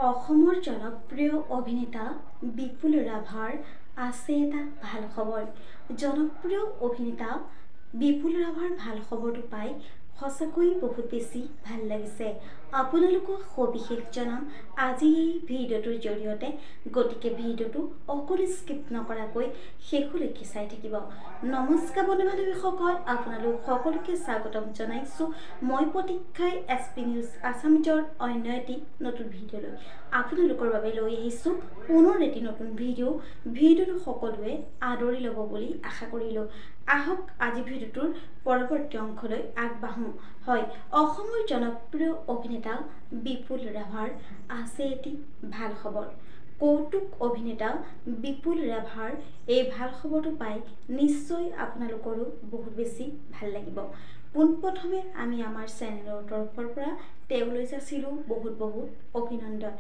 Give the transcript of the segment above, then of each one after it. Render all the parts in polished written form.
অসমৰ জনপ্ৰিয় অভিনেতা বিপুল ৰাভাৰ আছে এটা ভাল খবৰ। জনপ্ৰিয় অভিনেতা বিপুল ৰাভাৰ ভাল খবৰটো পাই সঁচাকৈ বহুত বেছি ভাল লাগিছে। আপোনালোকক সবিশেষ জনাম আজি এই ভিডিঅ'টোৰ জৰিয়তে, গতিকে ভিডিঅ'টো অকণো স্কিপ নকৰাকৈ শেষলৈকে চাই থাকিব। নমস্কাৰ বন্ধু-বান্ধৱীসকল, আপোনালোক সকলোকে স্বাগতম জনাইছোঁ মই প্ৰতীক্ষাই SP নিউজ আছামিজৰ অন্য এটি নতুন ভিডিঅ'লৈ আপোনালোকৰ বাবে লৈ আহিছোঁ পুনৰ এটি নতুন ভিডিঅ'টো সকলোৱে আদৰি ল'ব বুলি আশা কৰিলোঁ। আহক আজি ভিডিঅ'টোৰ পৰৱৰ্তী অংশলৈ আগবাঢ়োঁ। হয়, অসমৰ জনপ্ৰিয় অভিনেতা বিপুল ৰাভাৰ আছে এটি ভাল খবৰ। কৌতুক অভিনেতা বিপুল ৰাভাৰ এই ভাল খবৰটো পাই নিশ্চয় আপোনালোকৰো বহুত বেছি ভাল লাগিব। পোনপ্ৰথমে আমি আমাৰ চেনেলৰ তৰফৰ পৰা তেওঁলৈ যাচিলোঁ বহুত অভিনন্দন।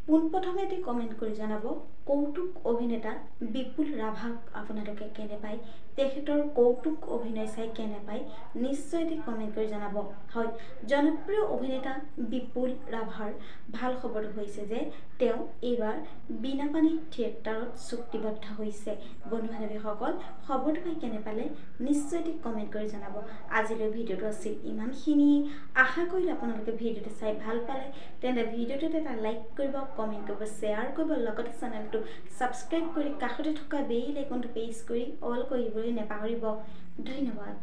পোনপ্ৰথমে এটি কমেণ্ট কৰি জনাব, কৌতুক অভিনেতা বিপুল ৰাভাক আপোনালোকে কেনে পায়, তেখেতৰ কৌতুক অভিনয় চাই কেনে পায়, নিশ্চয় এটি কমেণ্ট কৰি জনাব। হয়, জনপ্ৰিয় অভিনেতা বিপুল ৰাভাৰ ভাল খবৰটো হৈছে যে তেওঁ এইবাৰ বীণাপানী থিয়েটাৰত চুক্তিবদ্ধ হৈছে। বন্ধু-বান্ধৱীসকল, খবৰটো পাই কেনে পালে নিশ্চয় এটি কমেণ্ট কৰি জনাব। আজিলৈ ভিডিঅ'টো আছিল ইমানখিনিয়ে। আশা কৰিলোঁ আপোনালোকে ভিডিঅ'টো চাই ভাল পালে। তেন্তে ভিডিঅ'টোত এটা লাইক কৰিব, কমেণ্ট কৰিব, শ্বেয়াৰ কৰিব, লগতে চেনেলটো ছাবস্ক্ৰাইব কৰি কাষতে থকা বেল আইকনটো প্ৰেছ কৰি অল কৰিবলৈ নাপাহৰিব। ধন্যবাদ।